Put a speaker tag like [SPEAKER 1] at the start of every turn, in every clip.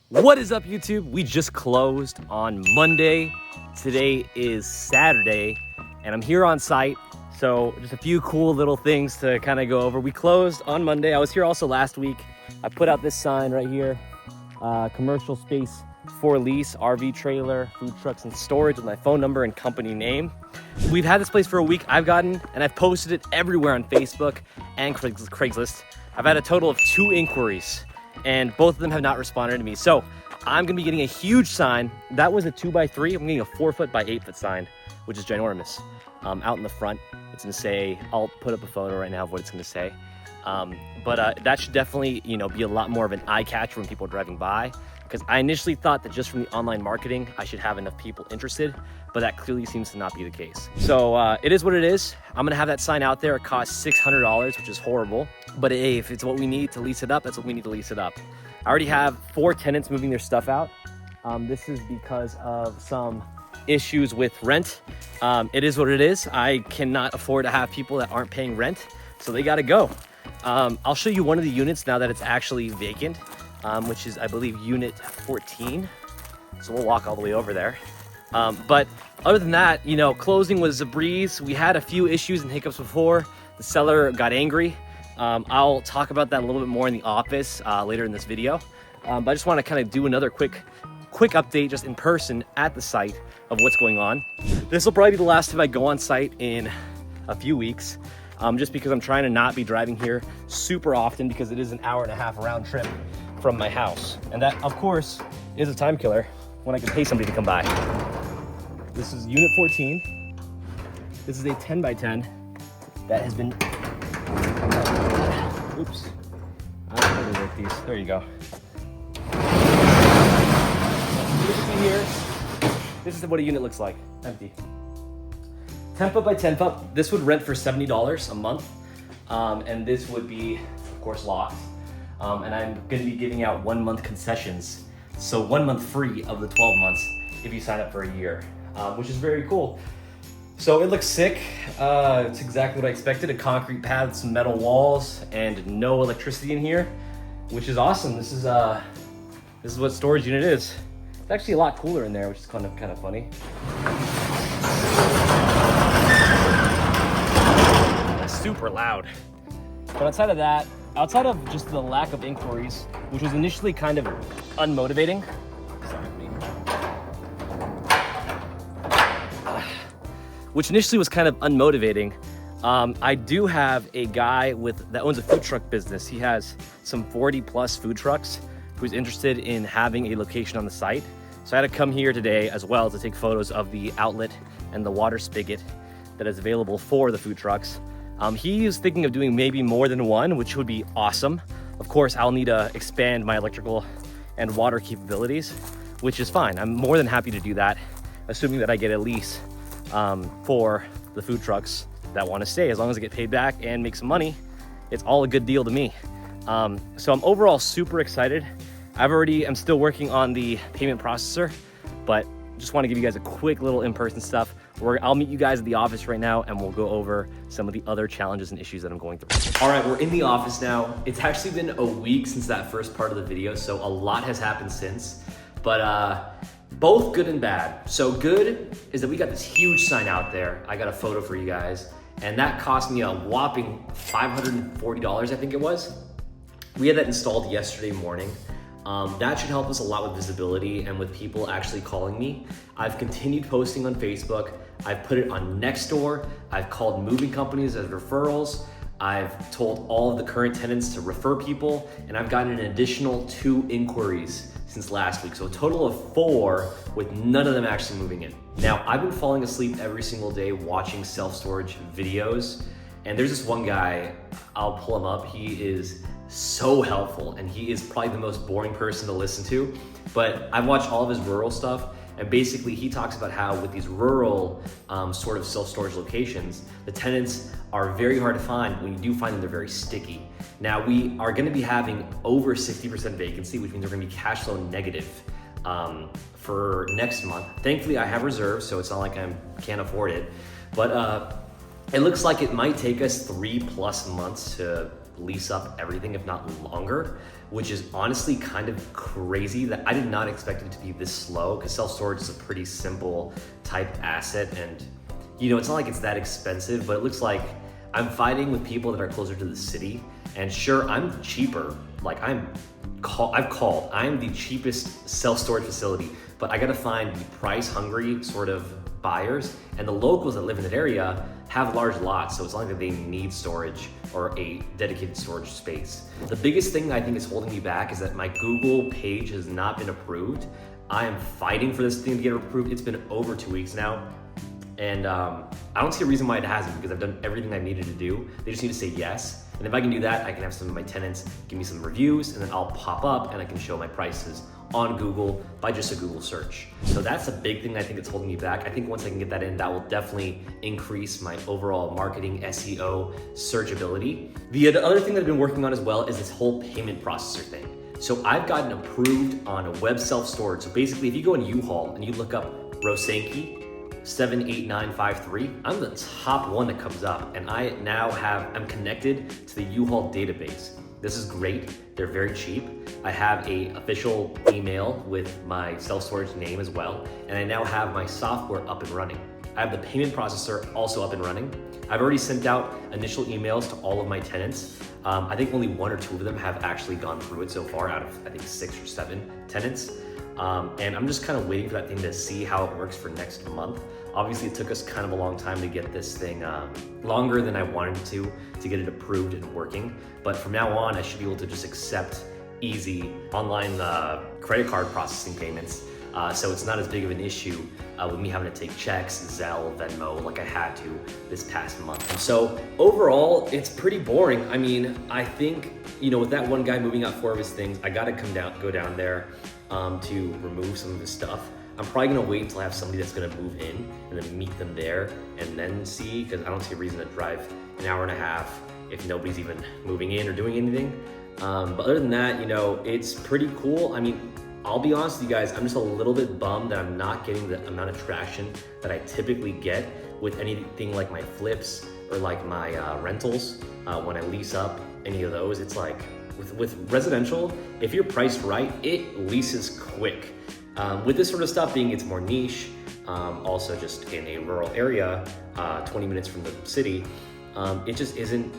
[SPEAKER 1] What is up, YouTube? We just closed on Monday. Today is Saturday, and I'm here on site. So just a few cool little things to kind of go over. We closed on Monday. I was here also last week. I put out this sign right here, commercial space for lease, RV trailer, food trucks, and storage with my phone number and company name. We've had this place for a week. I've posted it everywhere on Facebook and Craigslist. I've had a total of 2 inquiries, and both of them have not responded to me. So I'm gonna be getting a huge sign. That was a 2x3. I'm getting a 4-foot by 8-foot sign, which is ginormous. Out in the front, it's gonna say, I'll put up a photo right now of what it's gonna say. But that should definitely, be a lot more of an eye catcher when people are driving by, because I initially thought that just from the online marketing, I should have enough people interested, but that clearly seems to not be the case. So it is what it is. I'm gonna have that sign out there. It costs $600, which is horrible. But hey, if it's what we need to lease it up, that's what we need to lease it up. I already have 4 tenants moving their stuff out. This is because of some issues with rent. It is what it is. I cannot afford to have people that aren't paying rent, so they gotta go. I'll show you one of the units now that it's actually vacant, which is, I believe, unit 14. So we'll walk all the way over there. But other than that, closing was a breeze. We had a few issues and hiccups before. The seller got angry. I'll talk about that a little bit more in the office later in this video. But I just want to kind of do another quick update just in person at the site of what's going on. This will probably be the last time I go on site in a few weeks, just because I'm trying to not be driving here super often, because it is an 1.5 hour round trip from my house. And that, of course, is a time killer when I can pay somebody to come by. This is unit 14. This is a 10x10 that has been, oops, I don't really work these. There you go. Here, this is what a unit looks like, empty. 10 foot by 10 foot. This would rent for $70 a month, and this would be, of course, locked. And I'm going to be giving out 1 month concessions, so 1 month free of the 12 months if you sign up for a year, which is very cool. So it looks sick. It's exactly what I expected: a concrete pad with some metal walls and no electricity in here, which is awesome. This is what storage unit is. It's actually a lot cooler in there, which is kind of funny. That's super loud. But outside of that, outside of just the lack of inquiries, which was initially kind of unmotivating, I do have a guy that owns a food truck business. He has some 40+ food trucks who's interested in having a location on the site. So I had to come here today as well to take photos of the outlet and the water spigot that is available for the food trucks. He is thinking of doing maybe more than one, which would be awesome. Of course, I'll need to expand my electrical and water capabilities, which is fine. I'm more than happy to do that, assuming that I get a lease for the food trucks that want to stay. As long as I get paid back and make some money, it's all a good deal to me. So I'm overall super excited. I'm still working on the payment processor, but just want to give you guys a quick little in-person stuff. I'll meet you guys at the office right now, and we'll go over some of the other challenges and issues that I'm going through. All right, we're in the office now. It's actually been a week since that first part of the video, so a lot has happened since, but both good and bad. So good is that we got this huge sign out there. I got a photo for you guys, and that cost me a whopping $540, I think it was. We had that installed yesterday morning. That should help us a lot with visibility and with people actually calling me. I've continued posting on Facebook. I've put it on Nextdoor. I've called moving companies as referrals. I've told all of the current tenants to refer people, and I've gotten an additional 2 inquiries since last week. So a total of 4, with none of them actually moving in. Now, I've been falling asleep every single day watching self-storage videos, and there's this one guy, I'll pull him up. He is so helpful, and he is probably the most boring person to listen to, but I've watched all of his rural stuff, and basically he talks about how with these rural sort of self-storage locations, the tenants are very hard to find. When you do find them, they're very sticky. Now, we are going to be having over 60% vacancy, which means we're going to be cash flow negative for next month. Thankfully, I have reserves, so it's not like I can't afford it, but it looks like it might take us 3+ months to lease up everything, if not longer, which is honestly kind of crazy that I did not expect it to be this slow, because self-storage is a pretty simple type asset, and you know, it's not like it's that expensive, but it looks like I'm fighting with people that are closer to the city. And sure, I'm cheaper. Like I've called, I'm the cheapest self-storage facility, but I gotta find the price hungry sort of buyers, and the locals that live in that area have large lots, so it's not like they need storage or a dedicated storage space. The biggest thing I think is holding me back is that my Google page has not been approved. I am fighting for this thing to get approved. It's been over 2 weeks now. And I don't see a reason why it hasn't, because I've done everything I needed to do. They just need to say yes. And if I can do that, I can have some of my tenants give me some reviews, and then I'll pop up and I can show my prices on Google by just a Google search. So that's a big thing I think that's holding me back. I think once I can get that in, that will definitely increase my overall marketing, SEO, searchability. The other thing that I've been working on as well is this whole payment processor thing. So I've gotten approved on a web self-storage. So basically, if you go in U-Haul and you look up Rosanki 78953, I'm the top one that comes up, and I'm connected to the U-Haul database. This is great. They're very cheap. I have a official email with my self-storage name as well, and I now have my software up and running. I have the payment processor also up and running. I've already sent out initial emails to all of my tenants. I think only 1 or 2 of them have actually gone through it so far out of, I think, 6 or 7 tenants. And I'm just kind of waiting for that thing to see how it works for next month. Obviously, it took us kind of a long time to get this thing, longer than I wanted it to get it approved and working. But from now on, I should be able to just accept easy online credit card processing payments. So it's not as big of an issue with me having to take checks, Zelle, Venmo, like I had to this past month. And so overall, it's pretty boring. I mean, I think, you know, with that one guy moving out 4 of his things, I gotta go down there to remove some of his stuff. I'm probably gonna wait until I have somebody that's gonna move in and then meet them there and then see, because I don't see a reason to drive an hour and a half if nobody's even moving in or doing anything. But other than that, you know, it's pretty cool. I mean, I'll be honest with you guys, I'm just a little bit bummed that I'm not getting the amount of traction that I typically get with anything like my flips or like my rentals. When I lease up any of those, it's like with residential, if you're priced right, it leases quick. With this sort of stuff being, it's more niche, also just in a rural area, 20 minutes from the city, it just isn't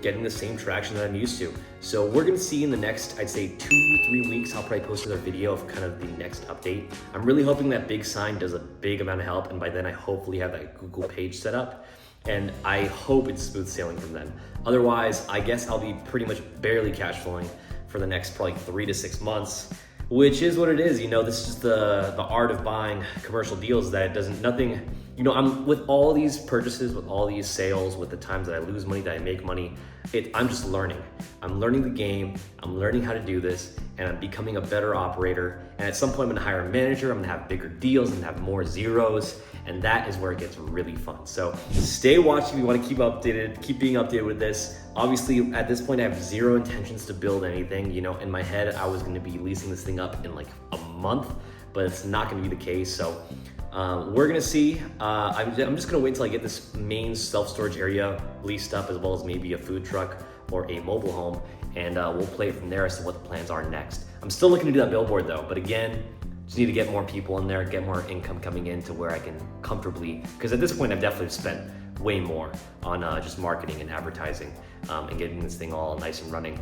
[SPEAKER 1] getting the same traction that I'm used to. So we're gonna see in the next, I'd say 2 to 3 weeks, I'll probably post another video of kind of the next update. I'm really hoping that big sign does a big amount of help, and by then I hopefully have that Google page set up, and I hope it's smooth sailing from then. Otherwise, I guess I'll be pretty much barely cash flowing for the next probably 3 to 6 months, which is what it is. You know, this is just the art of buying commercial deals, that it doesn't, nothing, you know, I'm with all these purchases, with all these sales, with the times that I lose money, that I make money, I'm just learning. I'm learning the game, I'm learning how to do this, and I'm becoming a better operator. And at some point I'm gonna hire a manager, I'm gonna have bigger deals, and have more zeros, and that is where it gets really fun. So stay watching if you wanna keep being updated with this. Obviously, at this point, I have zero intentions to build anything. You know, in my head, I was gonna be leasing this thing up in like a month, but it's not gonna be the case. So we're gonna see. I'm just gonna wait until I get this main self-storage area leased up, as well as maybe a food truck or a mobile home, and we'll play it from there as to what the plans are next. I'm still looking to do that billboard though, but again, just need to get more people in there, get more income coming in to where I can comfortably, because at this point I've definitely spent way more on just marketing and advertising and getting this thing all nice and running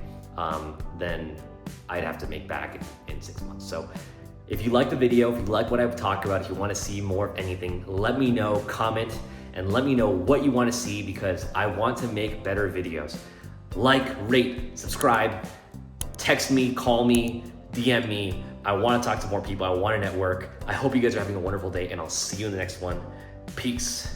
[SPEAKER 1] than I'd have to make back in 6 months. So if you like the video, if you like what I've talked about, if you want to see more of anything, let me know, comment, and let me know what you want to see, because I want to make better videos. Like, rate, subscribe, text me, call me, DM me. I want to talk to more people. I want to network. I hope you guys are having a wonderful day, and I'll see you in the next one. Peace.